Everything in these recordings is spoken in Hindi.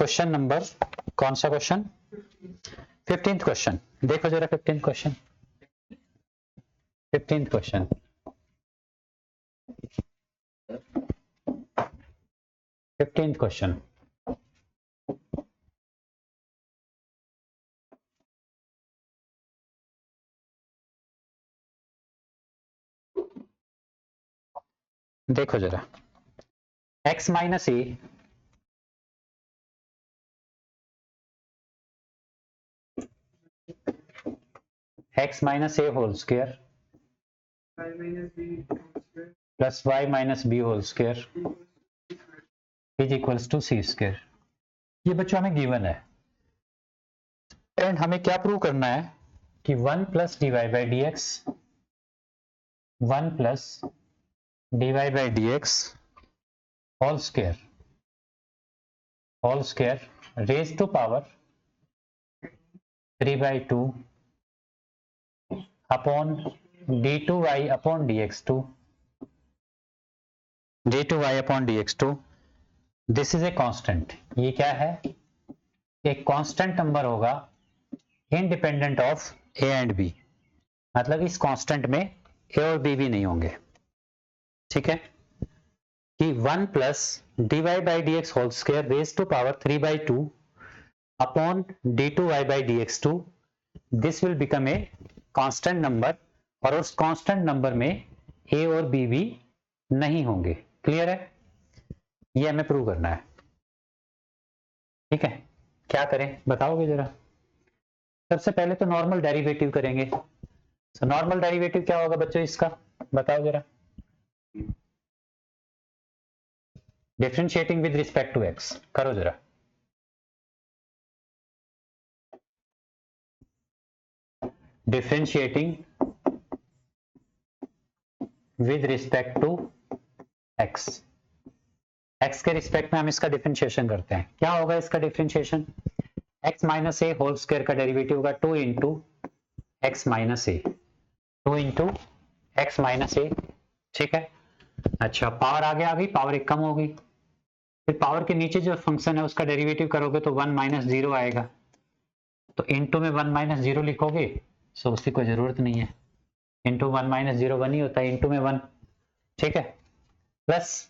क्वेश्चन नंबर, कौन सा क्वेश्चन? 15th question. देखो जरा 15th क्वेश्चन। 15th क्वेश्चन, देखो जरा x minus A whole square plus y minus B whole square is equals to C square. ये बच्चों हमें गिवन है एंड हमें क्या प्रूव करना है कि 1 plus D Y by D x, 1 plus D Y by D x whole square raise to power 3/2 upon d2y upon dx2, d2y upon dx2। This is a constant. ये क्या है? एक कांस्टेंट नंबर होगा independent of A and B, मतलब इस कांस्टेंट में ए और बी भी नहीं होंगे। ठीक है कि 1 plus D Y by D x whole square raise to power 3/2 upon d2y by dx2, this will become a constant number और उस कांस्टेंट नंबर में ए और बी भी नहीं होंगे। क्लियर है? ये हमें प्रूव करना है। ठीक है, क्या करें बताओगे जरा? सबसे पहले तो नॉर्मल डेरिवेटिव करेंगे। तो नॉर्मल डेरिवेटिव क्या होगा बच्चों इसका, बताओ जरा। Differentiating with respect to X करो जरा। Differentiating with respect to X, X के रिस्पेक्ट में हम इसका डिफरेंशिएशन करते हैं। क्या होगा इसका डिफरेंशिएशन? एक्स माइनस ए होल स्क्वायर का डेरिवेटिव होगा 2 into X minus A, 2 into X minus A. ठीक है, अच्छा पावर आगे आ गई, पावर एक कम हो गई। फिर पावर के नीचे जो फंक्शन है उसका डेरिवेटिव करोगे तो 1 माइनस 0 आएगा, तो इंटू में 1 माइनस 0 लिखोगे, सो उसकी कोई जरूरत नहीं है। इंटू 1 माइनस 0 1 ही होता है, इंटू में 1। ठीक है, प्लस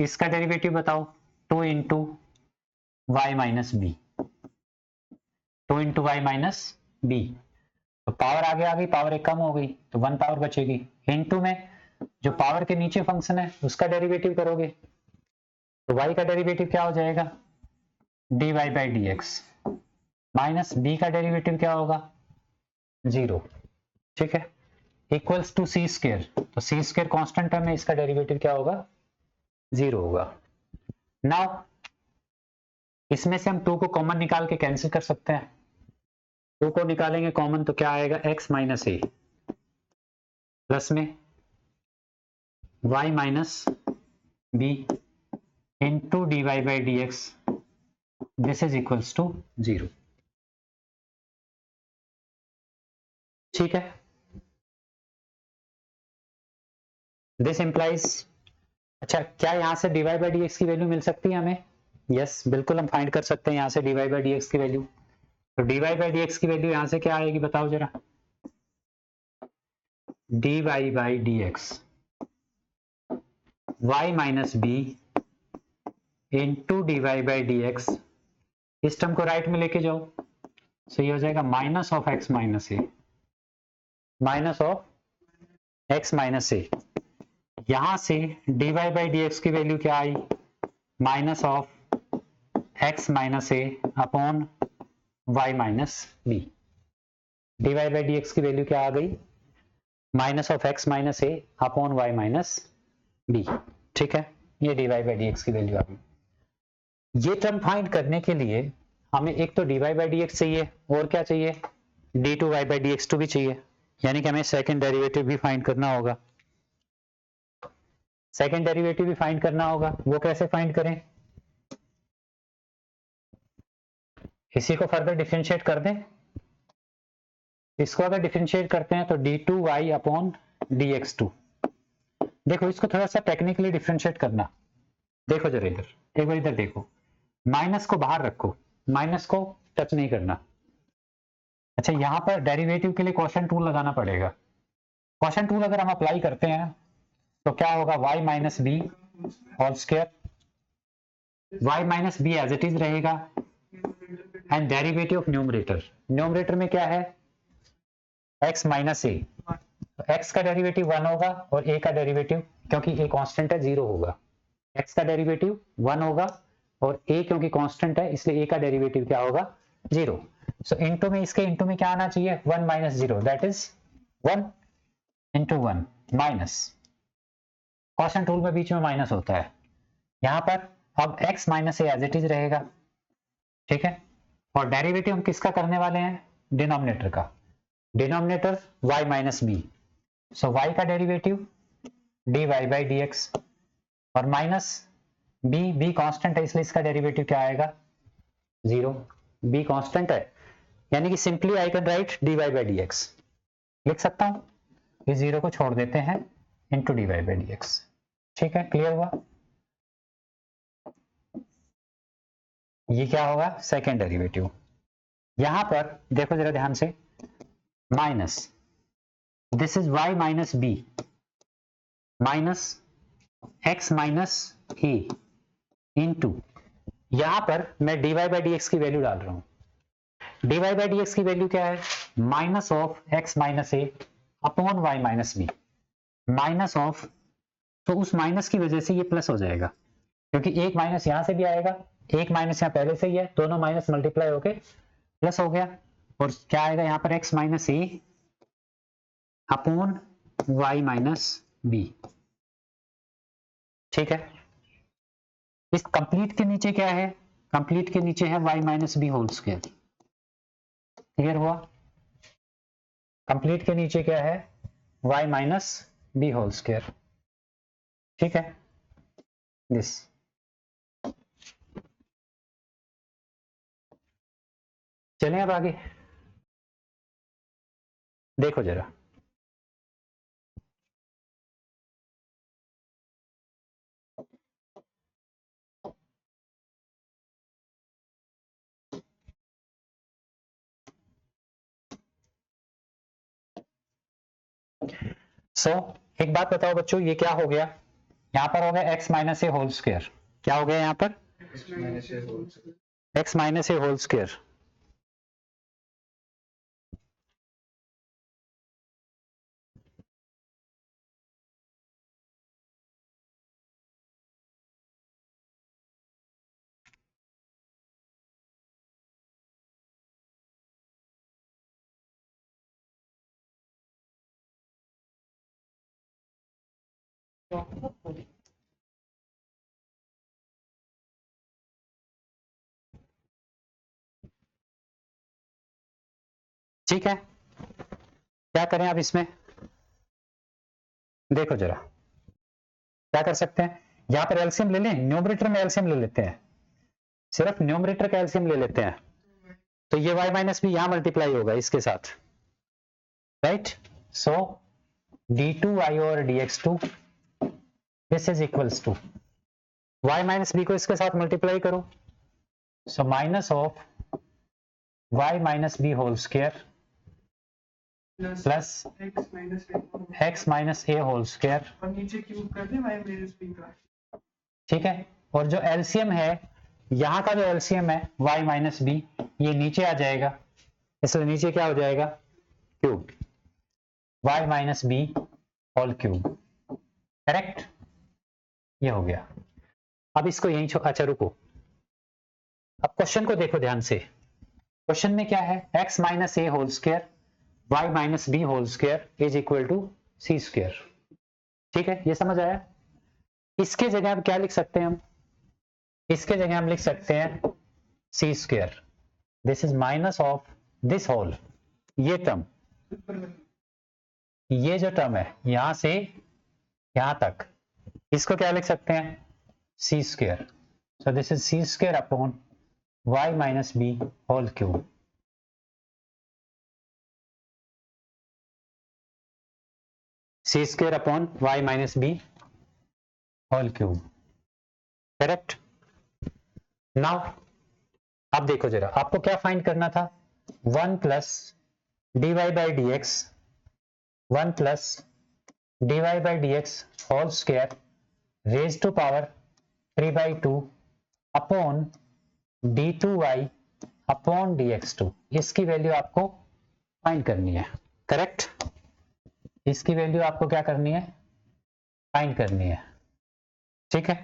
इसका डेरिवेटिव बताओ 2 into Y minus B, 2 into Y minus B. तो पावर आगे आ गई, पावर एक कम हो गई तो 1 पावर बचेगी। इंटू में जो पावर के नीचे फंक्शन है उसका डेरिवेटिव करोगे तो y का डेरिवेटिव क्या हो जाएगा? dy by D X minus B का डेरिवेटिव क्या होगा? 0। ठीक है, इक्वल्स टू सी स्क्वायर, तो सी स्क्वायर कॉन्स्टेंट टर्म है, इसका डेरिवेटिव क्या होगा? 0 होगा। नाउ इसमें से हम 2 को कॉमन निकाल के कैंसिल कर सकते हैं। 2 को निकालेंगे कॉमन तो क्या आएगा? x माइनस ए प्लस में y minus B into D Y by D x, this is equals to 0। ठीक है, दिस इंप्लाइज, अच्छा क्या यहां से D Y by D x की वैल्यू मिल सकती है हमें? यस बिल्कुल, हम फाइंड कर सकते हैं यहां से D Y by D x की वैल्यू। तो D Y by D x की वैल्यू यहां से क्या आएगी बताओ जरा? D Y by D x y minus B into D Y by D x, इस टर्म को राइट में लेके जाओ, सो ये हो जाएगा minus of x minus a, minus of x minus a. यहां से D Y by D x की वैल्यू क्या आई? Minus of x minus A upon Y minus B. D Y by D x की वैल्यू क्या आ गई? Minus of x minus A upon Y minus B. ठीक है, ये D Y by D x की वैल्यू आ गई। ये टर्म फाइंड करने के लिए हमें एक तो D Y by D X चाहिए और क्या चाहिए? D two Y by D x two भी चाहिए, यानी कि हमें सेकेंड डेरिवेटिव भी फाइंड करना होगा। सेकेंड डेरिवेटिव भी फाइंड करना होगा, वो कैसे फाइंड करें? इसी को फर्दर डिफरेंशिएट कर दें। इसको अगर डिफरेंशिएट करते हैं तो D two Y upon D x two. देखो इसको थोड़ा सा टेक्निकली डिफरेंशिएट करना, देखो जरा इधर, एक बार इधर देखो, माइनस को बाहर रखो, माइनस को टच नहीं करना। अच्छा, यहां पर डेरिवेटिव के लिए क्वोशिएंट रूल लगाना पड़ेगा। क्वोशिएंट रूल अगर हम अप्लाई करते हैं तो क्या होगा, y minus B whole square, y minus b as it is रहेगा, and derivative of numerator, numerator में क्या है, x माइनस ए, x का डेरिवेटिव 1 होगा और a का डेरिवेटिव, क्योंकि a कांस्टेंट है, 0 होगा, x का डेरिवेटिव 1 होगा और a क्योंकि कांस्टेंट है इसलिए a का डेरिवेटिव क्या होगा, 0। सो इनटू में, इसके इनटू में क्या आना चाहिए, 1 minus 0, that is 1 into 1 minus, quotient rule में बीच में माइनस होता है, यहां पर अब x minus a as it is रहेगा, ठीक है। और डेरिवेटिव हम किसका करने वाले हैं, डिनोमिनेटर का, डिनोमिनेटर y माइनस बी, सो y का डेरिवेटिव dy बाई dx, और माइनस b कांस्टेंट है इसलिए इसका डेरिवेटिव क्या आएगा, 0, b कांस्टेंट है, यानी कि simply I can write dy by dx, लिख सकता हूं, इस 0 को छोड़ देते हैं, इंटू dy बाई dx, ठीक है, क्लियर हुआ। ये क्या होगा, सेकेंड डेरिवेटिव। यहां पर देखो जरा ध्यान से, minus, this is y minus b minus x minus a into, यहां पर मैं dy बाई dx की वैल्यू डाल रहा हूं, dy बाई dx की वैल्यू क्या है, minus of x minus A upon y minus b, minus of, तो उस माइनस की वजह से ये प्लस हो जाएगा, क्योंकि एक माइनस यहां से भी आएगा, एक माइनस यहां पहले से ही है, दोनों माइनस मल्टीप्लाई होके प्लस हो गया, और क्या आएगा यहां पर, x माइनस ए अपॉन y माइनस बी, ठीक है। इस कंप्लीट के नीचे क्या है, कंप्लीट के नीचे है y minus B whole square, clear हुआ, कंप्लीट के नीचे क्या है, y minus B whole square, ठीक है, दिस। चलें अब आगे, देखो जरा, एक बात बताओ बच्चों, ये क्या हो गया, यहां पर हो गया x माइनस ए होल स्क्वायर, क्या हो गया यहां पर, x माइनस ए होल स्क्वायर, ठीक है। क्या करें अब इसमें, देखो जरा क्या कर सकते हैं, यहां पर एलसीएम ले लें, न्यूमरेटर में एलसीएम ले लेते हैं, सिर्फ न्यूमरेटर का एलसीएम ले लेते हैं, तो ये y माइनस बी यहां मल्टीप्लाई होगा इसके साथ, राइट, सो d2y और dx2 this is equals to, y minus b को इसके साथ मल्टीप्लाई करो, so minus of y minus B whole square plus x minus A whole square, और नीचे क्यूब कर दे y माइनस बी का, ठीक है। और जो एलसीएम है, यहां का जो एलसीएम है y माइनस बी, ये नीचे आ जाएगा, इसलिए नीचे क्या हो जाएगा, cube, y minus B whole cube, correct, ये हो गया। अब इसको यहीं अच्छा रुको, अब क्वेश्चन को देखो ध्यान से, क्वेश्चन में क्या है, x minus A whole square y minus B whole square is equal to C square, ठीक है, ये समझ आया। इसके जगह अब क्या लिख सकते हैं हम, इसके जगह हम लिख सकते हैं c square, this is minus of this whole, ये टर्म, ये जो टर्म है यहां से यहां तक, इसको क्या लिख सकते हैं, c square, so this is c square upon y minus B whole cube, c square upon y minus B whole cube, correct. Now अब देखो जरा, आपको क्या फाइंड करना था, 1 plus dy by D x, 1 plus dy by D x whole square raise to power 3/2 upon d2y upon dx2। इसकी वैल्यू आपको फाइंड करनी है, करेक्ट। इसकी वैल्यू आपको क्या करनी है, फाइंड करनी है, ठीक है।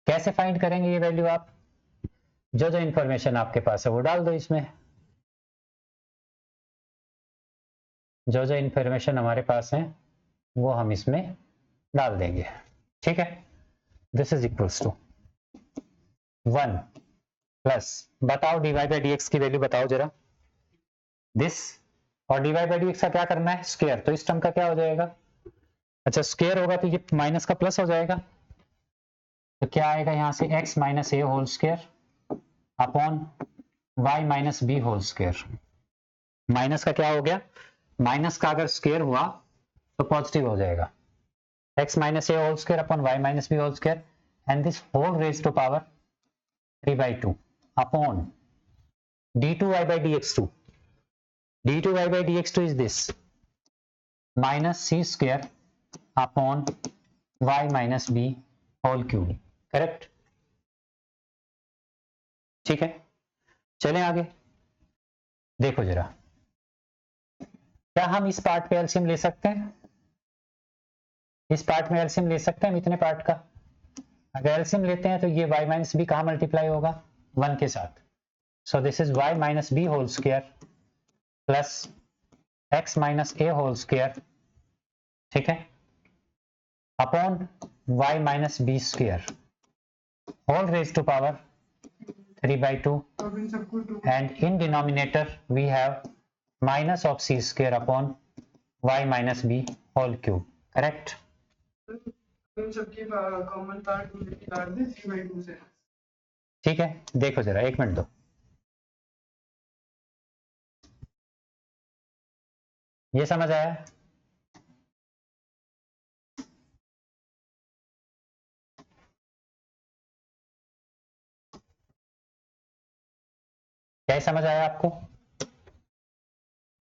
कैसे फाइंड करेंगे ये वैल्यू आप, जो जो इंफॉर्मेशन आपके पास है वो डाल दो इसमें, जो जो इंफॉर्मेशन हमारे पास है वो हम इसमें डाल देंगे, ठीक है। This is equals to 1 plus, बताओ dy बाई डी एक्स की वैल्यू बताओ जरा, दिस, और dy बाई डी एक्स का क्या करना है, स्क्वायर, तो इस टर्म का क्या हो जाएगा, अच्छा स्क्वायर होगा तो ये माइनस का प्लस हो जाएगा, तो क्या आएगा यहां से x माइनस ए whole square upon y minus B whole square. Minus का क्या हो गया, माइनस का अगर स्क्वायर हुआ तो पॉजिटिव हो जाएगा, x minus A whole square upon y minus B whole square and this whole raise to power 3/2 upon d2y by dx2, d2y by dx2 is this minus c square upon y minus b whole cube, correct, ठीक है। चलें आगे, देखो जरा, क्या हम इस पार्ट पे एलसीएम ले सकते हैं, इस पार्ट में एलसीएम ले सकते हैं इतने पार्ट का, अगर एलसीएम लेते हैं तो ये y माइनस बी कहां मल्टीप्लाई होगा, 1 के साथ, so this is y minus B whole square plus x minus A whole square, ठीक है, upon y minus b square whole raise to power 3/2 अब इन सबको to and in denominator we have minus of c square upon y minus b whole cube, correct। इन सबके कॉमन पार्ट निकाल दे 3/2 से। ठीक है, देखो जरा, एक मिनट दो, ये समझ आया, क्या समझ आया आपको,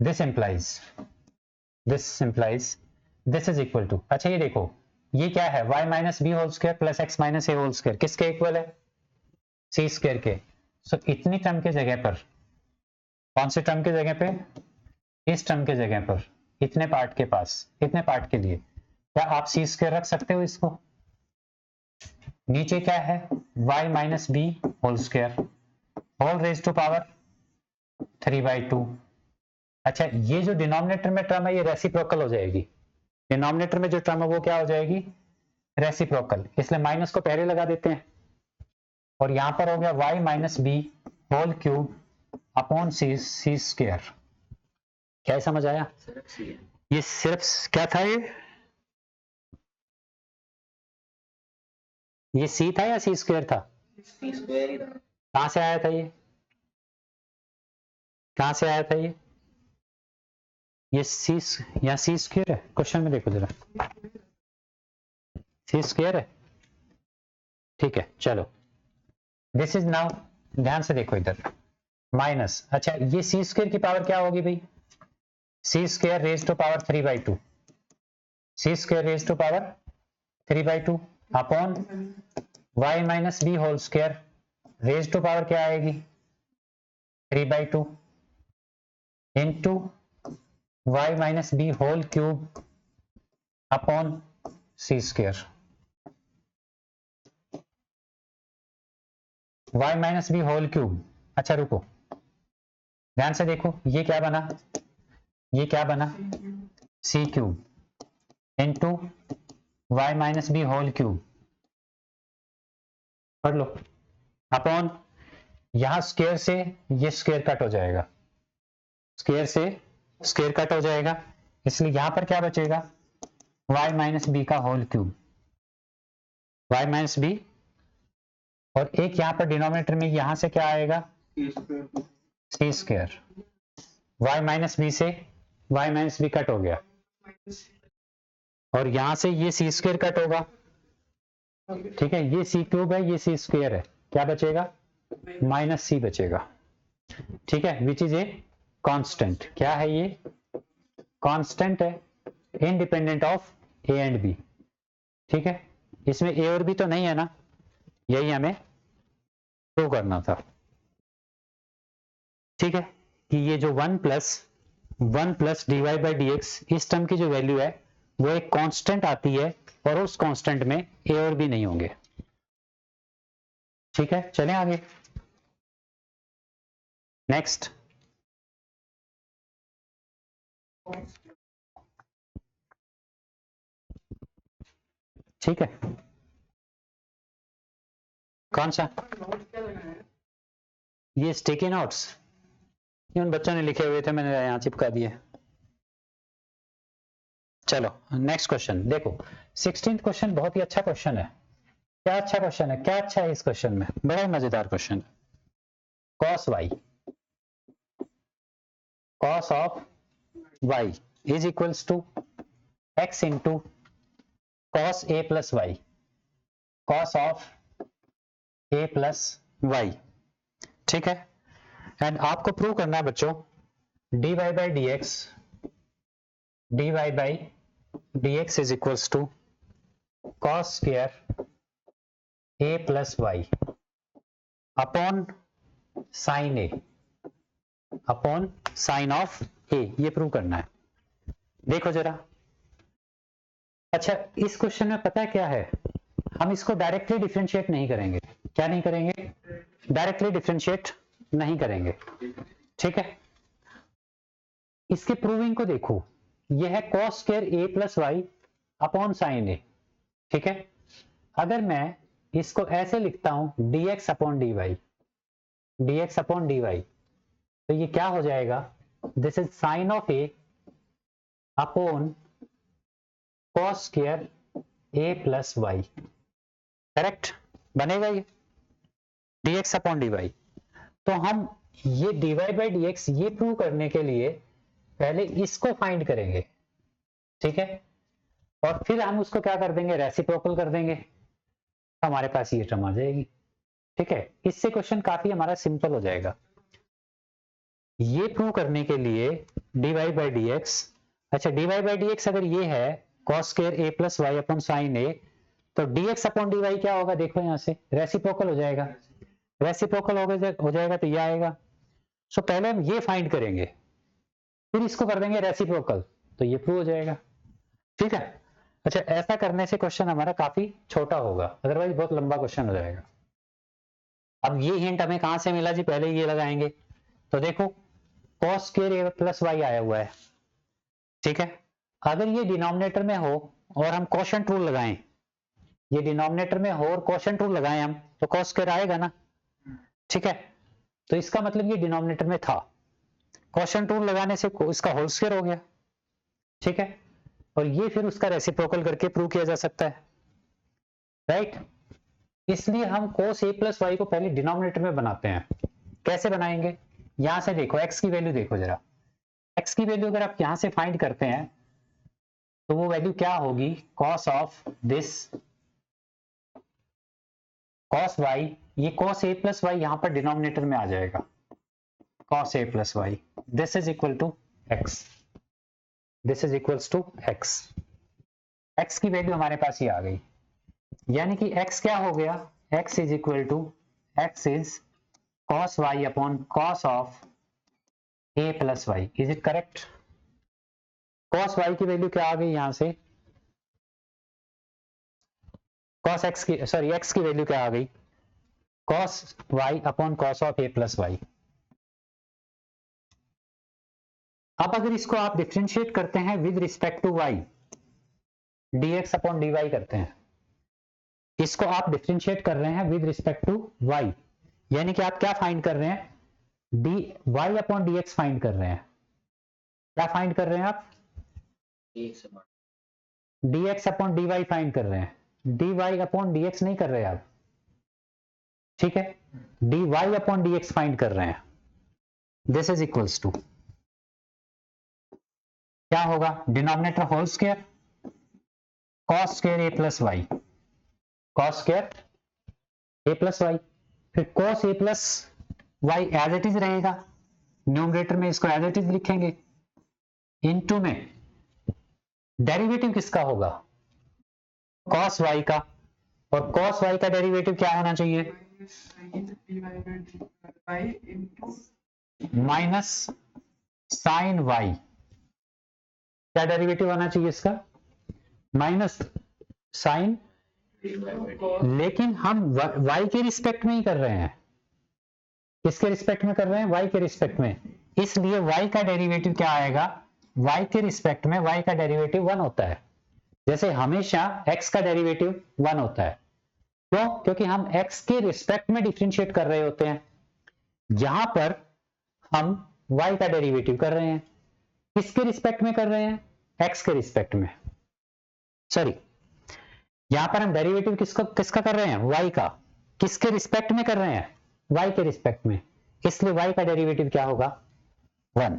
this implies this is equal to, अच्छा ये देखो, ये क्या है, y minus B whole square plus x minus ए होल स्क्वायर, किसके इक्वल है, सी स्क्वायर के, सो इतनी टर्म के जगह पर, कौन से टर्म के जगह पे, इस टर्म के जगह पर, इतने पार्ट के पास, इतने पार्ट के लिए क्या आप सी स्क्वायर रख सकते हो इसको, नीचे क्या है, y minus B whole square whole raise to power 3/2। अच्छा ये जो डिनोमिनेटर में टर्म है ये रेसिप्रोकल हो जाएगी, डिनोमिनेटर में जो टर्म है वो क्या हो जाएगी, रेसिप्रोकल, इसलिए माइनस को पहले लगा देते हैं, और यहां पर हो गया y minus B whole cube upon c square, क्या समझ आया, ये सिर्फ क्या था, ये सी था या सी स्क्वायर था, कहां से आया था ये, कहां से आया था ये सी, या सी स्क्वायर है, क्वेश्चन में देखो जरा, सी स्क्वायर है, ठीक है, चलो दिस इज नाउ, ध्यान से देखो इधर, माइनस, अच्छा ये सी स्क्वायर की पावर क्या होगी भाई, c square raise to power 3/2, c square raise to power 3/2 upon y minus B whole square raise to power क्या आएगी 3/2 into y minus B whole cube upon c square, y minus B whole cube, अच्छा रुको ध्यान से देखो, ये क्या बना, ये क्या बना, c cube into y minus B whole cube, पढ़ लो, अपॉन यहां स्क्वायर से ये स्क्वायर कट हो जाएगा, स्क्वायर से स्क्वायर कट हो जाएगा, इसलिए यहां पर क्या बचेगा, y माइनस बी का whole cube, y minus b, और एक यहां पर डिनोमिनेटर में यहां से क्या आएगा, सी स्क्वायर, y माइनस बी से y माइनस बी कट हो गया, और यहां से ये सी स्क्वायर कट होगा, ओके ठीक है, ये सी क्यूब है, ये सी स्क्वायर है, क्या बचेगा? माइनस सी बचेगा। ठीक है, विच इज ए कांस्टेंट। क्या है ये? कांस्टेंट है, independent of A and b. ठीक है, इसमें ए और बी तो नहीं है ना, यही हमें प्रूव करना था। ठीक है, कि ये जो 1 plus D Y by D x, इस टर्म की जो वैल्यू है वो एक कांस्टेंट आती है और उस कांस्टेंट में ए और बी नहीं होंगे। ठीक है, चलें आगे। नेक्स्ट, ठीक है, कौन सा? नोट क्या लगाया है? ये स्टिकी नोट्स, ये उन बच्चों ने लिखे हुए थे, मैंने यहाँ चिपका दिए। चलो नेक्स्ट क्वेश्चन देखो। 16th क्वेश्चन बहुत ही अच्छा क्वेश्चन है। क्या अच्छा क्वेश्चन है, क्या अच्छा है इस क्वेश्चन में? बड़ा ही मजेदार क्वेश्चन है। Cos y, cos of y is equals to x into cos a plus y, cos of a plus y. ठीक है, एंड आपको प्रूव करना है बच्चों, d Y by D x, d Y by D x is equals to cos square a plus y upon sine a, upon sine of a, ये प्रूव करना है। देखो जरा, अच्छा इस क्वेश्चन में पता है क्या है, हम इसको डायरेक्टली डिफरेंशिएट नहीं करेंगे। क्या नहीं करेंगे? डायरेक्टली डिफरेंशिएट नहीं करेंगे। ठीक है, इसके प्रूविंग को देखो, यह है cos square a plus y upon sine a. ठीक है, अगर मैं इसको ऐसे लिखता हूं dx upon d y, dx upon d y, तो ये क्या हो जाएगा? This is sine of a upon cos square a plus y. Correct बनेगा ये, dx अपॉन डी वाई। तो हम ये dy बाई डी एक्स ये प्रूव करने के लिए पहले इसको फाइंड करेंगे। ठीक है, और फिर हम उसको क्या कर देंगे? रेसिप्रोकल कर देंगे, हमारे पास ये टर्म आ जाएगी। ठीक है, इससे क्वेश्चन काफी हमारा सिंपल हो जाएगा। ये प्रूव करने के लिए dy बाई डी एक्स, अच्छा dy बाई डी एक्स अगर ये है cos square a plus y upon sine a, तो dx अपॉन डी वाई क्या होगा? देखो यहां से रेसिप्रोकल हो जाएगा, रेसिप्रोकल हो जाएगा तो ये आएगा। सो पहले हम ये फाइंड करेंगे, फिर इसको कर देंगे रेसिप्रोकल, तो ये प्रूव हो जाएगा। ठीक है, अच्छा ऐसा करने से क्वेश्चन हमारा काफी छोटा होगा, अदरवाइज बहुत लंबा क्वेश्चन हो जाएगा। अब ये हिंट हमें कहां से मिला जी? पहले ये लगाएंगे, तो देखो cos square a plus Y आया हुआ है। ठीक है, अगर ये डिनोमिनेटर में हो और हम कोशेंट रूल लगाएं, ये डिनोमिनेटर में हो और कोशेंट रूल लगाएं हम, तो cos स्क्वायर आएगा ना। ठीक है, तो इसका मतलब ये डिनोमिनेटर में था, कोशेंट रूल लगाने से इसका होल स्क्वायर हो गया। ठीक है, और ये फिर उसका रेसिप्रोकल करके प्रूव किया जा सकता है, राइट। इसलिए हम cos a प्लस वाई को पहले डिनोमिनेटर में बनाते हैं। कैसे बनाएंगे? यहां से देखो x की वैल्यू देखो जरा, x की वैल्यू अगर आप यहां से फाइंड करते हैं तो वो वैल्यू क्या होगी? cos of this cos y, ये cos a प्लस वाई यहां पर डिनोमिनेटर में आ जाएगा, cos a plus y, this is equal to x, this is equals to x। x की वैल्यू हमारे पास ये आ गई, यानी कि x क्या हो गया? x is equal to x is cos y upon cos of a plus y. Is it correct? cos y की वैल्यू क्या आ गई यहां से? cos x की, सॉरी x की वैल्यू क्या आ गई? cos y upon cos of a plus y. अब अगर इसको आप डिफरेंशिएट करते हैं with respect to y, dx अपॉन dy करते हैं, इसको आप डिफरेंशिएट कर रहे हैं विद रिस्पेक्ट टू y, यानी कि आप क्या फाइंड कर रहे हैं? dy अपॉन dx फाइंड कर रहे हैं। क्या फाइंड कर रहे हैं आप? dx अपॉन dy फाइंड कर रहे हैं, dy अपॉन dx नहीं कर रहे आप। ठीक है, dy अपॉन dx फाइंड कर रहे हैं। दिस इज इक्वल्स टू क्या होगा? Denominator whole square cos square a plus y, cos square a plus y, फिर cos a plus y as it is रहेगा, न्यूमरेटर में इसको एज इट इज लिखेंगे, इनटू में डेरिवेटिव किसका होगा, कॉस वाई का, और कॉस वाई का डेरिवेटिव क्या होना चाहिए, माइनस साइन वाई, क्या डेरिवेटिव होना चाहिए इसका, माइनस साइन, लेकिन हम y के रिस्पेक्ट में ही कर रहे हैं, किसके रिस्पेक्ट में कर रहे हैं, y के रिस्पेक्ट में, इसलिए y का डेरिवेटिव क्या आएगा, y के रिस्पेक्ट में y का डेरिवेटिव 1 होता है, जैसे हमेशा x का डेरिवेटिव 1 होता है, क्यों, क्योंकि हम x के रिस्पेक्ट में डिफरेंशिएट कर रहे होते हैं, यहां पर हम y का डेरिवेटिव कर रहे हैं, किसके रिस्पेक्ट में कर रहे हैं, x के रिस्पेक्ट में, सॉरी यहां पर हम डेरिवेटिव किसका कर रहे हैं, y का, किसके रिस्पेक्ट में कर रहे हैं, y के रिस्पेक्ट में, इसलिए y का डेरिवेटिव क्या होगा 1,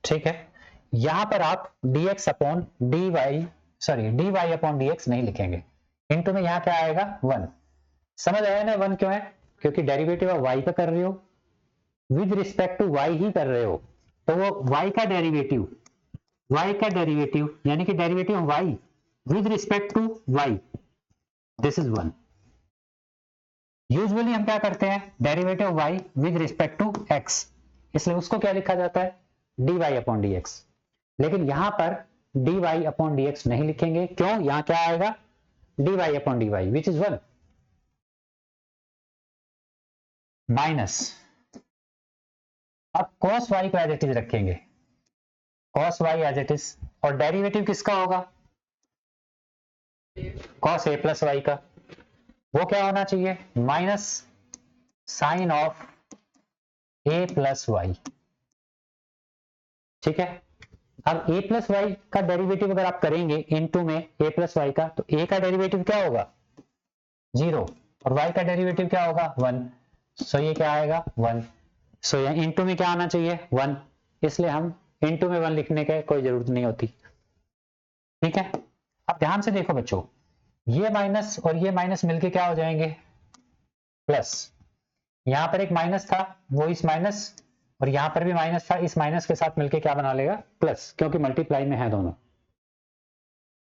ठीक है। यहां पर आप dx अपॉन dy अपॉन dx नहीं लिखेंगे, इनटू में यहां क्या आएगा 1, समझ आया ना 1 क्यों है, क्योंकि डेरिवेटिव आप y का कर रहे हो, विद रिस्पेक्ट टू y ही कर रहे हो, तो वो y का डेरिवेटिव यानी कि derivative y with respect to y, this is 1। Usually हम क्या करते हैं, derivative y with respect to x, इसलिए उसको क्या लिखा जाता है, dy अपॉन dx, लेकिन यहां पर dy अपॉन dx नहीं लिखेंगे, क्यों, यहां क्या आएगा dy upon dy which is 1, minus, अब cos y को एज इट इज रखेंगे, cos y as it is, और डेरिवेटिव किसका होगा, cos a प्लस वाई का, वो क्या होना चाहिए, minus sine of a plus y, ठीक है। अब a प्लस वाई का डेरिवेटिव अगर आप करेंगे इनटू में a प्लस वाई का, तो a का डेरिवेटिव क्या होगा 0 और y का डेरिवेटिव क्या होगा 1, सो ये क्या आएगा 1, सो ये इनटू में क्या आना चाहिए 1, इसलिए हम इनटू में 1 लिखने की कोई जरूरत नहीं होती, ठीक है। अब ध्यान से देखो बच्चों, ये माइनस और ये माइनस मिलके क्या हो जाएंगे प्लस, यहां पर एक माइनस था वो इस माइनस, और यहां पर भी माइनस था, इस माइनस के साथ मिलके क्या बना लेगा प्लस, क्योंकि मल्टीप्लाई में है दोनों।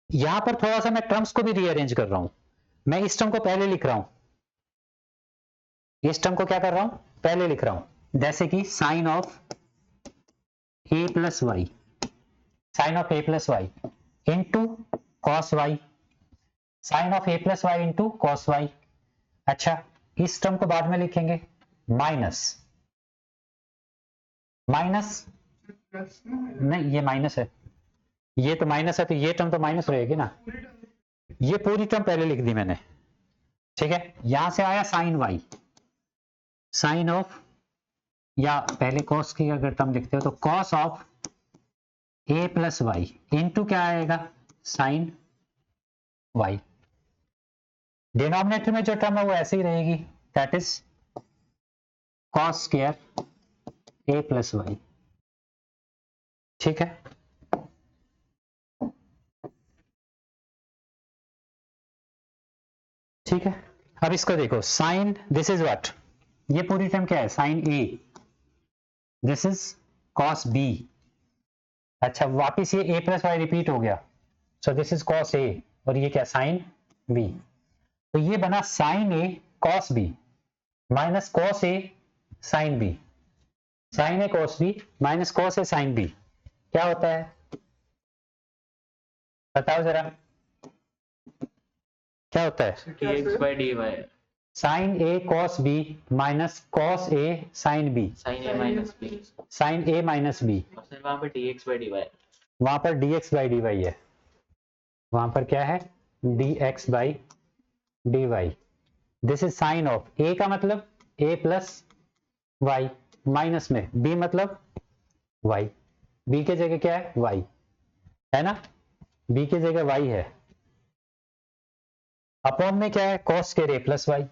यहां पर थोड़ा सा मैं टर्म्स को भी रीअरेंज कर रहा हूं, मैं इस टर्म को पहले लिख रहा हूं, इस टर्म को क्या कर रहा हूं पहले लिख रहा हूं, जैसे कि sine of a plus y, sine of a plus y into cos y, sine of a plus y into cos y. अच्छा, इस टर्म को बाद में लिखेंगे माइनस नहीं, ये माइनस है, ये तो माइनस है, तो ये टर्म तो माइनस रहेगी ना, ये पूरी टर्म पहले लिख दी मैंने, ठीक है। यहां से आया साइन वाई, साइन ऑफ, या पहले कॉस की अगर टर्म लिखते हो तो cos of a plus y into क्या आएगा साइन वाई, डिनोमिनेटर में जो टर्म है वो ऐसे ही रहेगी, that is cos square a plus y, ठीक है। ठीक है, अब इसको देखो साइन, दिस इज व्हाट, ये पूरी टर्म क्या है sine a, this is cos b, अच्छा वापिस ये a प्लस वाई रिपीट हो गया, so this is cos a, और ये क्या साइन b, तो ये बना sine a cos b minus cos a sine b, sine a cos b minus cos a sine b क्या होता है बताओ जरा, क्या होता है dx by dy, sine a cos b minus cos a sine b, sin a minus b, sine a minus b, और फिर वहां पे dx by dy, वहां पर dx बाई dy है, वहां पर क्या है dx by dy, this is sine of a का मतलब a प्लस y माइनस में b मतलब y, b के जगह क्या है y है ना, b की जगह y है, अपॉन में क्या है cos square a plus y,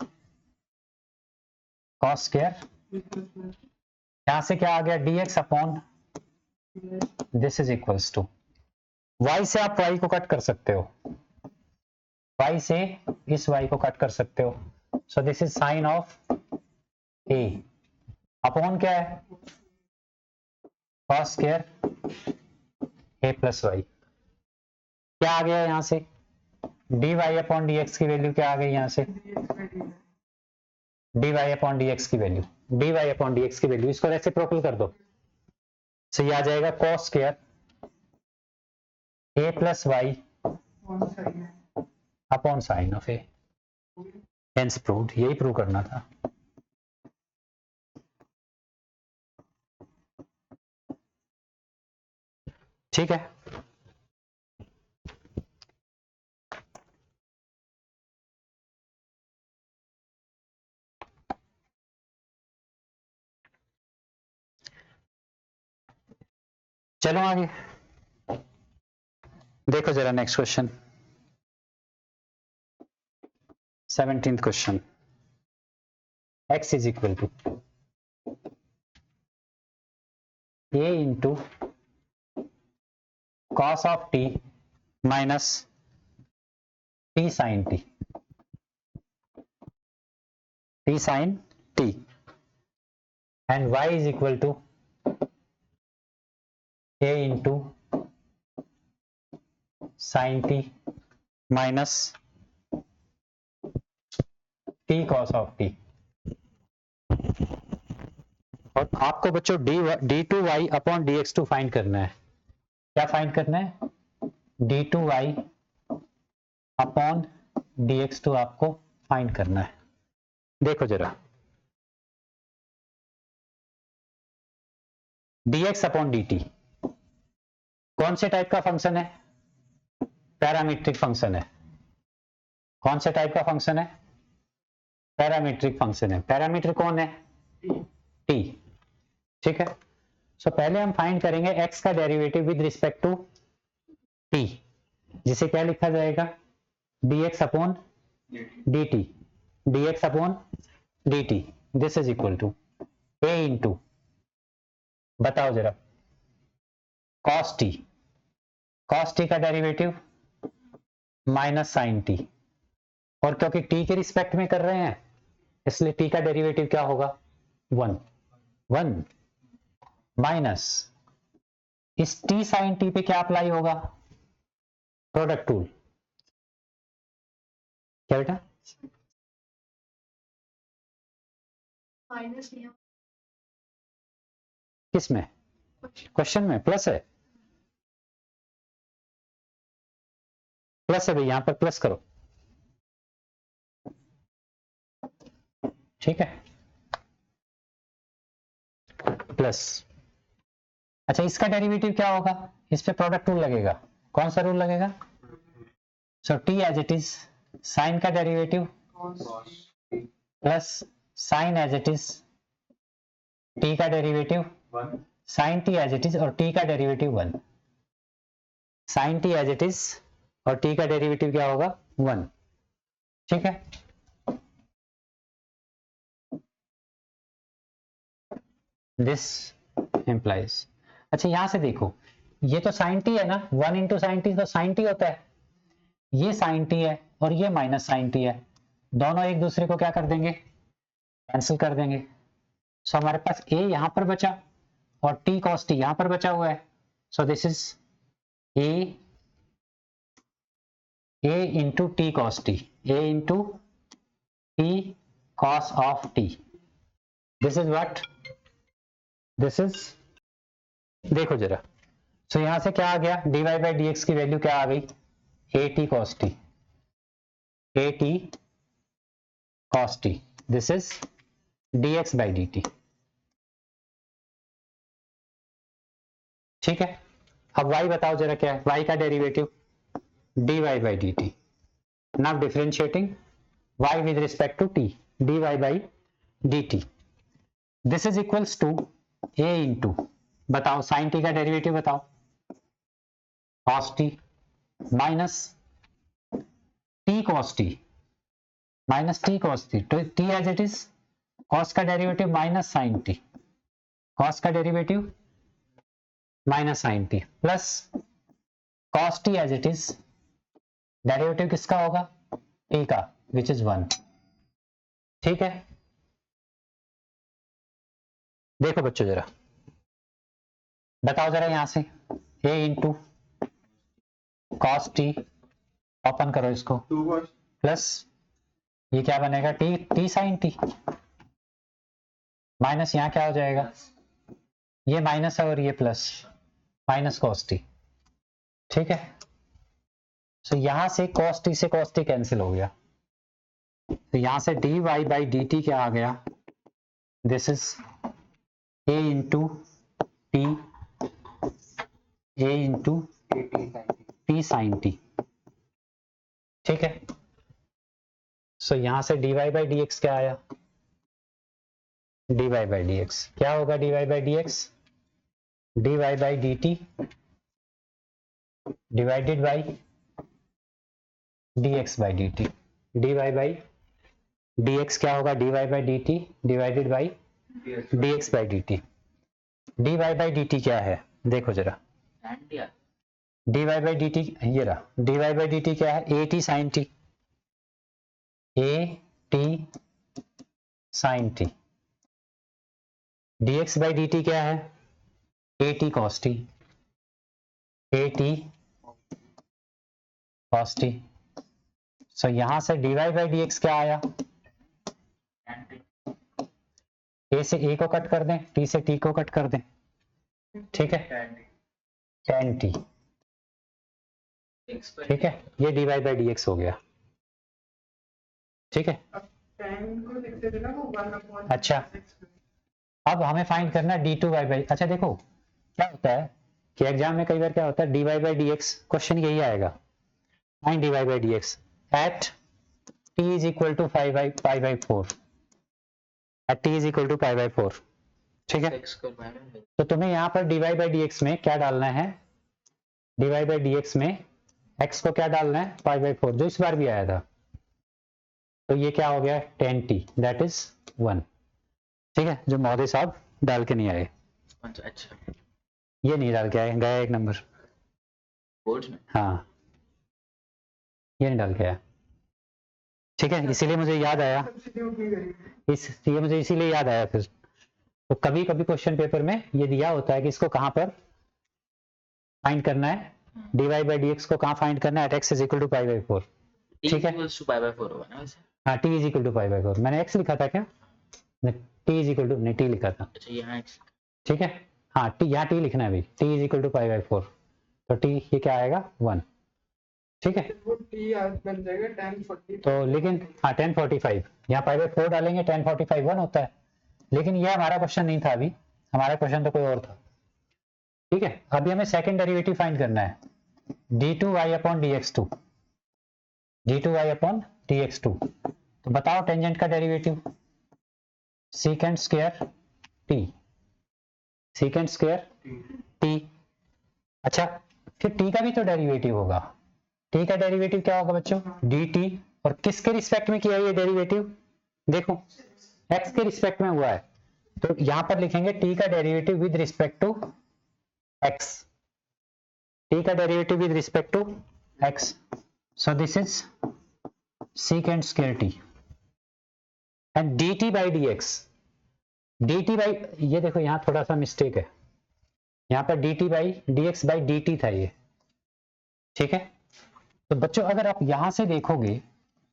cos square यहां से क्या आ गया dx upon, this is equals to, y से आप y को कट कर सकते हो, y से इस y को कट कर सकते हो. So this is sine of a upon क्या है, cos square a plus y. क्या आ गया यहाँ से, dy अपॉन dx की वैल्यू क्या आ गई यहाँ से, dy अपॉन dx की वैल्यू, dy अपॉन dx की वैल्यू, इसको रेसिप्रोकल कर दो. सो ये आ जाएगा cos square a plus y upon sine of a. Hence proved, यही प्रूव करना था. ठीक है. चलो आगे देखो जरा next question, 17th question. x is equal to a into cos of t minus t sine t, t sine t, and y is equal to a into sine t minus t cos of t. और आपको बच्चों d2y अपॉन dx2 फाइंड करना है. क्या फाइंड करना है, d2y अपॉन dx2 आपको फाइंड करना है. देखो जरा, dx अपॉन dt कौन से टाइप का फंक्शन है, पैरामीट्रिक फंक्शन है. कौन से टाइप का फंक्शन है, पैरामीट्रिक फंक्शन है. पैरामीटर कौन है, t. ठीक है. सो पहले हम फाइंड करेंगे x का derivative with respect to t, जिसे क्या लिखा जाएगा, dx upon dt, dx upon dt. This is equal to a into, बताओ जरा, cos t, cos t का डेरिवेटिव माइनस साइन t, और क्योंकि t के रिस्पेक्ट में कर रहे हैं इसलिए t का डेरिवेटिव क्या होगा, 1 माइनस इस t साइन t पे क्या अप्लाई होगा, प्रोडक्ट टूल. क्या बेटा, माइनस किस में, क्वेश्चन में प्लस है, प्लस है भाई, यहां पर प्लस करो. ठीक है, प्लस. अच्छा, इसका डेरिवेटिव क्या होगा, इस पे प्रोडक्ट रूल लगेगा. कौन सा रूल लगेगा, so t as it is, sine का derivative plus sine as it is, t का derivative sine t as it is, और टी का derivative 1. Sine t as it is और टी का डेरिवेटिव क्या होगा, 1. ठीक है. दिस इंप्लाइज, अच्छा यहां से देखो, ये तो साइन टी है ना, 1 इंटू साइन टी तो साइन टी होता है, ये साइन टी है और ये माइनस साइन टी है, दोनों एक दूसरे को क्या कर देंगे, कैंसिल कर देंगे. सो हमारे पास a यहां पर बचा और t cos t यहां पर बचा हुआ है. सो this is a into T cos t, a into t cos of t. This is what, this is, देखो जरा, सो यहां से क्या आ गया, dy बाई dx की वैल्यू क्या आ गई, at cos t, at cos t. This is dx by dt. ठीक है. अब y बताओ जरा क्या है, y का derivative dy by dt. Now differentiating y with respect to t, dy by dt. This is equals to a into, बताओ साइन t का डेरिवेटिव बताओ, cos t minus t cos t, minus t cos t, तो t as it is, cos का derivative minus sine t, cos का derivative minus sine t, plus cos t as it is, derivative किसका होगा, टी का विच इज 1। ठीक है, देखो बच्चों जरा बताओ जरा यहां से a into cos t, open करो इसको, 2 cos प्लस ये क्या बनेगा t, t sine t, minus यहाँ क्या हो जाएगा, ये माइनस है और ये प्लस, माइनस कॉस टी। ठीक है, सो यहां से कॉस टी से कॉस टी कैंसिल हो गया, तो यहां से D Y by d t क्या आ गया, this is a into t, a into t sine t. ठीक है, सो यहां से dy बाई डी एक्स क्या आया, dy बाई डी एक्स क्या होगा, dy by D x dy by d T divided by dx by d T, dy by dx क्या होगा, dy by d T divided by dx by d T. dy by d t क्या है, देखो जरा dy बाई डी टी, ये रहा dy बाई डी टी क्या है, a t sine t, a t sine t. dx by d t क्या है, a t cos t, a t cos t. So यहां से dy बाई डी एक्स क्या आया, a से a को कट कर दें, t से t को कट कर दें, ठीक है, tan t। ठीक है, ये dy बाई डी एक्स हो गया। ठीक है, अब tan को लिखते थे ना वो 1 अच्छा। अब हमें फाइंड करना डी टू वाई बाई, अच्छा देखो क्या होता है कि एग्जाम में कई बार क्या होता है, d Y by D x, question यही आएगा, find d Y by D x at t is equal to pi by 4, at t is equal to pi by 4। ठीक है, तो तुम्हें यहाँ पर d Y by D x में क्या डालना है, d Y by D x में एक्स को क्या डालना है, पाई बाई 4, जो इस बार भी आया था। तो ये क्या हो गया, टेन टी दैट इज 1। ठीक है, जो महोदय साहब डाल के नहीं आए, अच्छा ये नहीं डाल के आए, गया एक नंबर, बोर्ड में हाँ ये नहीं डाल के आया। ठीक है, इसीलिए मुझे याद आया, सब्स्टिट्यूट नहीं करेंगे। ये मुझे इसीलिए याद आया फिर। तो कभी कभी क्वेश्चन पेपर में ये दिया होता है कि इसको कहाँ पर फाइंड करना है, d Y by D x को कहाँ फाइंड करना है, at x is equal to pi by 4। ठीक है, पाई बाई 4 होगा ना वैसे। हाँ t is equal to pi by 4, मैंने एक्स लिखा था क्या, टी इज इक्वल टू नहीं, टी लिखा था। अच्छा यहाँ x ठीक है, हाँ टी, यहाँ टी लिखना है अभी, t is equal to pi by 4, तो टी ये क्या आएगा 1। ठीक है, वो t आज बन जाएगा tan 40। तो लेकिन हाँ 1045, यहाँ पाई बाई 4 डालेंगे 1045 1 होता है, लेकिन यह हमारा क्वेश्चन नहीं था अभी, हमारा क्वेश्चन तो कोई और था। ठीक है, अभी हमें सेकंड डेरिवेटिव फाइंड करना है, d2y upon dx2, d2y upon dx2। तो बताओ टेंजेंट का derivative, secant square t, secant square t। अच्छा, फिर t का भी तो डेरिवेटिव होगा, t का डेरिवेटिव क्या होगा बच्चों, dt, और किसके रिस्पेक्ट में किया ये डेरिवेटिव, देखो x के रिस्पेक्ट में हुआ है, तो यहां पर लिखेंगे t का derivative with respect to x, t का derivative with respect to x, so this is secant square t and dt by dx, dt by, ये देखो यहां थोड़ा सा मिस्टेक है, यहां पर dt by dx by dt था ये। ठीक है, तो बच्चों अगर आप यहां से देखोगे,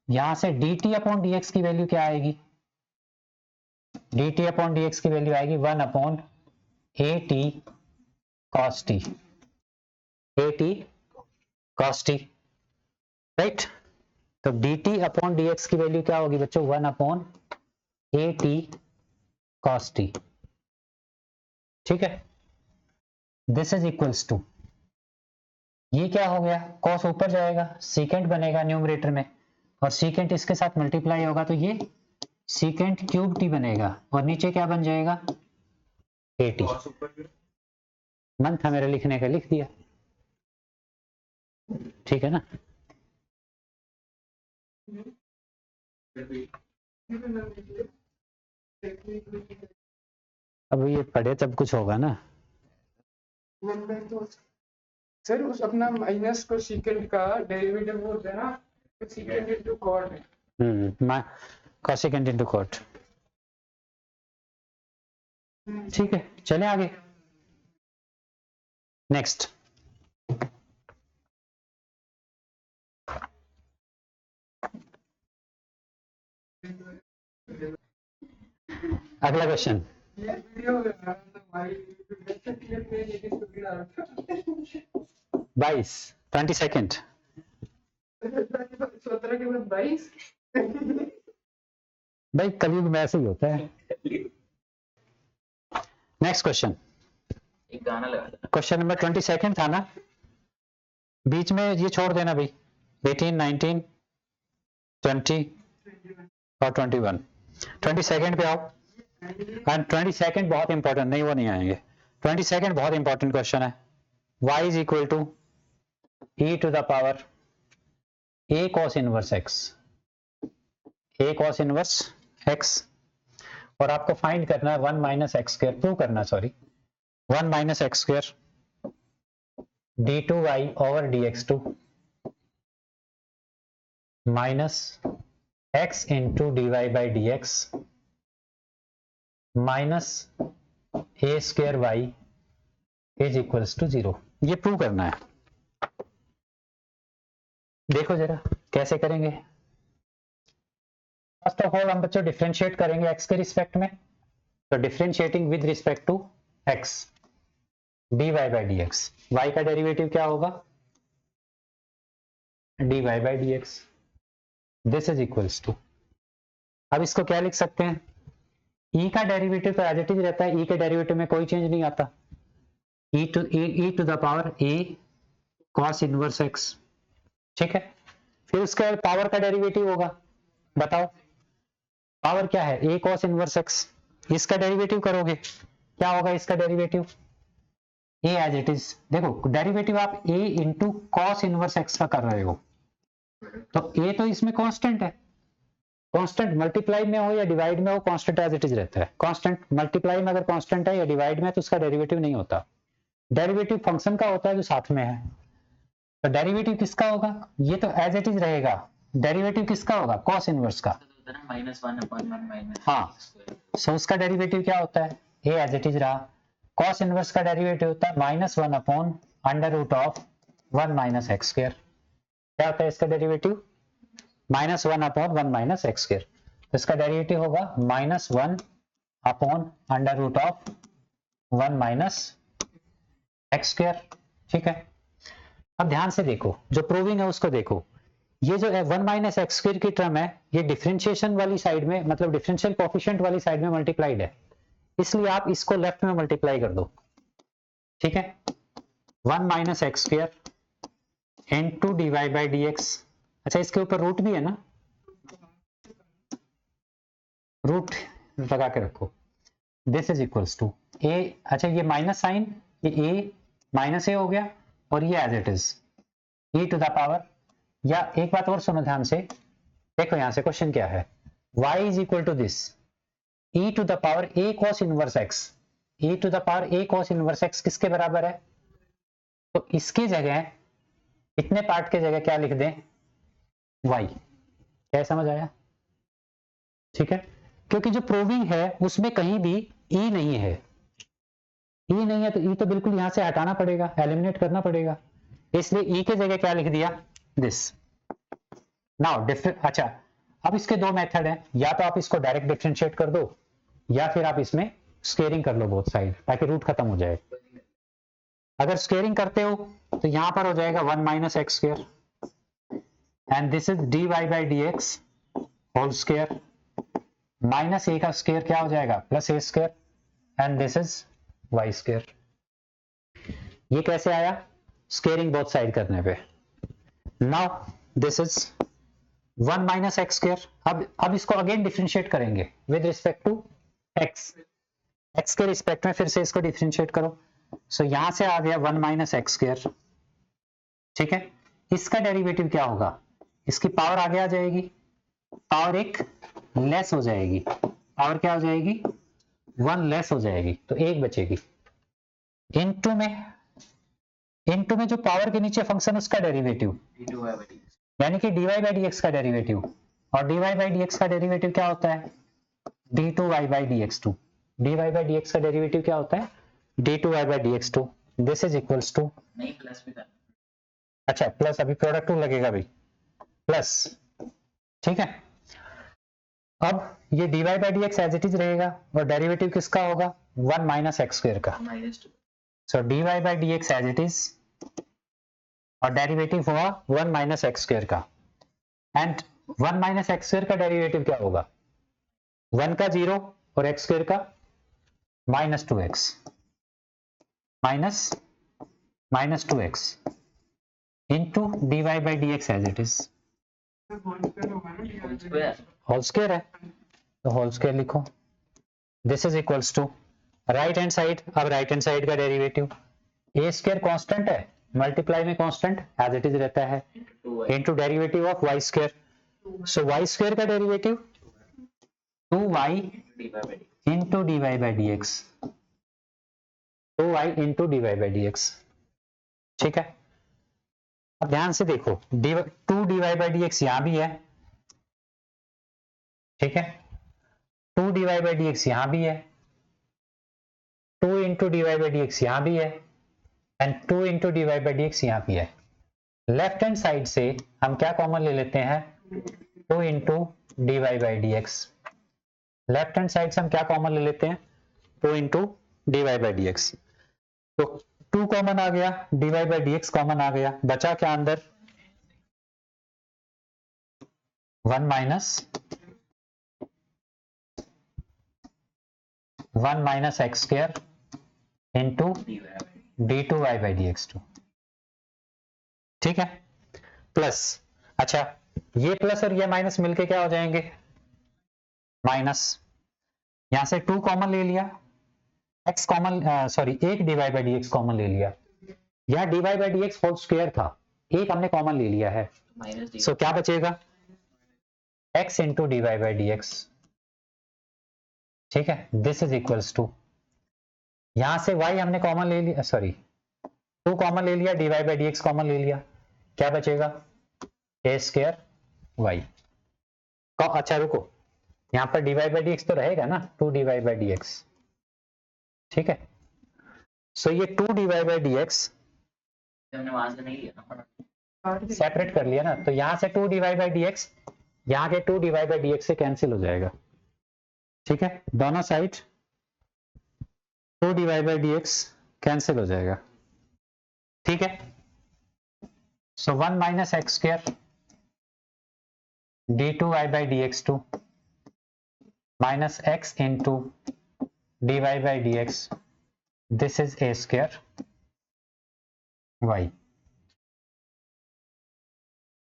यहां से dt अपॉन dx की वैल्यू क्या आएगी, dt अपॉन dx की वैल्यू आएगी 1 upon at cos t, at cos t, right. तो dt अपॉन dx की वैल्यू क्या होगी बच्चों, 1 अपॉन at cos t। ठीक है, दिस इज इक्वल्स टू, ये क्या हो गया, cos ऊपर जाएगा, सीकेंट बनेगा न्यूमरेटर में, और सीकेंट इसके साथ मल्टीप्लाई होगा, तो ये सीकेंट क्यूब t बनेगा, और नीचे क्या बन जाएगा at। मन था मेरा लिखने का, लिख दिया, ठीक है ना। अब ये पढ़े तब कुछ होगा ना, सर उस अपना माइनस को सीकेंट का डेरिवेटिव होता है ना, secant into cot है। cosecant into cot। ठीक है, चले आगे। नेक्स्ट, अगला क्वेश्चन। ये वीडियो तो भाई वैसे क्लिप में ये स्टोरी डाल रहा 20 सेकेंड। 17 के बाद 22 भाई कलयुग में ऐसे ही होता है। नेक्स्ट क्वेश्चन, एक गाना लगा देना। क्वेश्चन नंबर 20 सेकेंड था ना, बीच में ये छोड़ देना भाई, 18, 19, 20 और 21। 20 सेकेंड पे आओ। एंड 20 सेकेंड बहुत इंपॉर्टेंट, नहीं वो नहीं आएंगे। 20 सेकेंड बहुत इंपॉर्टेंट क्वेश्चन है। y is equal to e to the power a cos inverse x, a cos inverse x, और आपको फाइंड करना है 1 माइनस एक्स स्क्वायर, प्रूव करना, sorry, 1 minus x square d2y over dx2 minus x into dy by dx minus a square y is equals to 0। ये प्रूव करना है। देखो जरा कैसे करेंगे। फर्स्ट ऑफ ऑल हम बच्चों डिफरेंशिएट करेंगे x के रिस्पेक्ट में, तो differentiating with respect to x, dy by dx, y का डेरिवेटिव क्या होगा, dy by dx, this is equals to, अब इसको क्या लिख सकते हैं, e का डेरिवेटिव तो एज इट इज रहता है, e के डेरिवेटिव में कोई चेंज नहीं आता, e to the power a cos inverse x, ठीक है। फिर उसके बाद पावर का डेरिवेटिव होगा, बताओ पावर क्या है, a cos इनवर्स x, इसका डेरिवेटिव करोगे क्या होगा, इसका derivative a as it is, देखो डेरिवेटिव आप a into cos inverse x का कर रहे हो, तो a तो इसमें कांस्टेंट है, कांस्टेंट मल्टीप्लाई में हो या डिवाइड में हो, कांस्टेंट एज इट इज रहता है। कांस्टेंट मल्टीप्लाई में अगर कांस्टेंट है या डिवाइड में तो उसका डेरिवेटिव नहीं होता, डेरिवेटिव फंक्शन का होता है जो साथ में है। तो डेरिवेटिव किसका होगा, ये तो एज इट इज रहेगा, डेरिवेटिव किसका होगा, कॉस इनवर्स का, -1/1 हाँ, सो उसका डेरिवेटिव क्या होता है, ए एज इट इज रहा, कॉस इनवर्स का डेरिवेटिव होता है -1 upon under root of 1 minus x square, क्या होता है इसका derivative, -1 upon 1 minus x square, तो इसका डेरिवेटिव होगा -1 upon under root of 1 minus x square, ठीक है। अब ध्यान से देखो, जो प्रूविंग है उसको देखो, ये जो 1 माइनस एक्स स्क्वायर की टर्म है, ये डिफरेंशिएशन वाली साइड में, मतलब डिफरेंशियल कोएफिशिएंट वाली साइड में मल्टीप्लाइड है, इसलिए आप इसको लेफ्ट में मल्टीप्लाई कर दो, ठीक है। 1 minus x square into dy by dx, अच्छा इसके ऊपर रूट भी है ना, रूट लगा के रखो, this is equals to a, अच्छा ये माइनस साइन, ये a माइनस a हो गया, और ये as it is e to the power, या एक बात और सुनो ध्यान से, देखो यहां से क्वेश्चन क्या है, y is equal to this e to the power a cos inverse x, e to the power a cos inverse x किसके बराबर है, तो इसकी जगह, इतने पार्ट के जगह क्या लिख दें, y, क्या समझ आया, ठीक है। क्योंकि जो प्रूविंग है उसमें कहीं भी e नहीं है, e नहीं है तो e तो बिल्कुल यहां से हटाना पड़ेगा, एलिमिनेट करना पड़ेगा, इसलिए e के जगह क्या लिख दिया, दिस। नाउ अच्छा, अब इसके दो मेथड हैं, या तो आप इसको डायरेक्ट डिफरेंशिएट कर दो, या फिर आप इसमें स्क्वेयरिंग कर लो बोथ साइड, ताकि रूट खत्म हो जाए। अगर स्क्वेयरिंग करते हो तो यहां पर हो जाएगा 1 minus x square, and this is dy by dx whole square, minus a का स्क्वायर क्या हो जाएगा, plus a square, and this is y square. ये कैसे आया, स्क्वेयरिंग बोथ साइड करने पे। Now this is 1 minus x square, अब इसको अगेन डिफरेंशिएट करेंगे with respect to x, x के रिस्पेक्ट में फिर से इसको डिफरेंशिएट करो, सो यहां से आ गया 1 माइनस एक्स स्क्वायर, ठीक है। इसका डेरिवेटिव क्या होगा, इसकी पावर आगे आ जाएगी, पावर एक लेस हो जाएगी, पावर क्या हो जाएगी, 1 लेस हो जाएगी, तो एक बचेगी, इनटू में जो पावर के नीचे फंक्शन उसका डेरिवेटिव, d2y/dx यानी कि dy बाई डी एक्स का डेरिवेटिव, और dy बाई डी एक्स का डेरिवेटिव क्या होता है, d2y by D x two. dy by D x का डेरिवेटिव क्या होता है, d2y by D x two. This is equals to, नहीं प्लस भी करना। अच्छा प्लस, अभी प्रोडक्ट टू लगेगा भाई, प्लस, ठीक है। अब ये dy by D x as it is रहेगा, और डेरिवेटिव किसका होगा, 1 माइनस एक्स स्क्वायर का। -2 so dy by D x as it is, और डेरिवेटिव हुआ 1 माइनस एक्स स्क्वायर का, एंड 1 माइनस एक्स स्क्वायर का डेरिवेटिव क्या होगा, 1 का 0 और एक्स स्क्वायर का -2x, minus 2x into dy by D x as it is, square whole square है तो होल स्क्वायर लिखो। This is equals to right hand side, अब राइट हैंड साइड का डेरिवेटिव, ए स्क्वायर कांस्टेंट है, मल्टीप्लाई में कांस्टेंट एज इट इज रहता है, 2y into derivative of y square. So y square का derivative 2y dy by dt into dy by D x, 2y into dy by D x, ठीक है। अब ध्यान से देखो, 2 dy बाई डी एक्स यहां भी है, ठीक है, 2 dy बाई डी एक्स यहां भी है, 2 into dy by D x यहां भी है, and 2 into dy by D x यहां भी है। लेफ्ट हैंड साइड से हम क्या कॉमन ले लेते हैं, 2 into dy by D x. Left hand side से हम क्या कॉमन ले लेते हैं, 2 into dy by D x. तो 2 कॉमन आ गया, dy by D x common आ गया, बचा क्या अंदर, 1 minus x square into dy by dt d2 y by D x two, ठीक है, प्लस, अच्छा ये प्लस और ये माइनस मिलके क्या हो जाएंगे, माइनस, यहां से 2 कॉमन ले लिया, x कॉमन, सॉरी एक dy by D x common ले लिया, यह dy by D x whole square था, एक हमने कॉमन ले लिया है, minus dy सो क्या बचेगा, x into D by D x, ठीक है। दिस इज इक्वल्स टू, यहां से y हमने कॉमन ले लिया, सॉरी 2 कॉमन ले लिया, dy by D x common ले लिया, क्या बचेगा, a स्क्वायर y। अच्छा रुको, यहां पर dy बाई डी एक्स तो रहेगा ना, 2 dy बाई डी एक्स, ठीक है। सो ये 2 dy बाई डी एक्स हमने वहां से नहीं लिया ना, सेपरेट कर लिया ना, तो यहां से 2 dy बाई डी एक्स, यहां के 2 dy बाई डी एक्स से कैंसिल हो जाएगा, ठीक है, दोनों side 2 dy by D x cancel हो जाएगा, ठीक है। So 1 minus x square d2y by D x two minus x into dy by D x, this is a square y,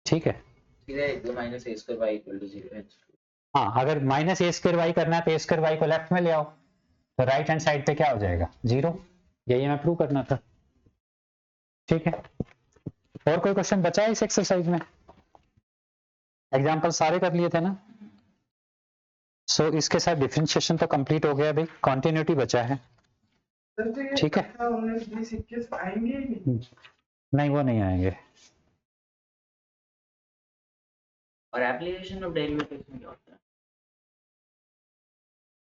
ठीक है। सीधा एकदम -a square y equal to 0 है। हाँ, अगर माइनस ए स्क्वायर वाई करना है तो ए स्क्वायर वाई को लेफ्ट में ले आओ, तो राइट हैंड साइड पे क्या हो जाएगा, 0, यही हमें प्रूव करना था, ठीक है। और कोई क्वेश्चन बचा है इस एक्सरसाइज में, एग्जाम्पल सारे कर लिए थे ना, सो इसके साथ डिफरेंशिएशन तो कंप्लीट हो गया भाई, कॉन्टिन्यूटी बचा है, ठीक है। आएंगे ही नहीं। नहीं वो नहीं आएंगे, और एप्लीकेशन ऑफ डेरिवेटिव्स में क्या होता है?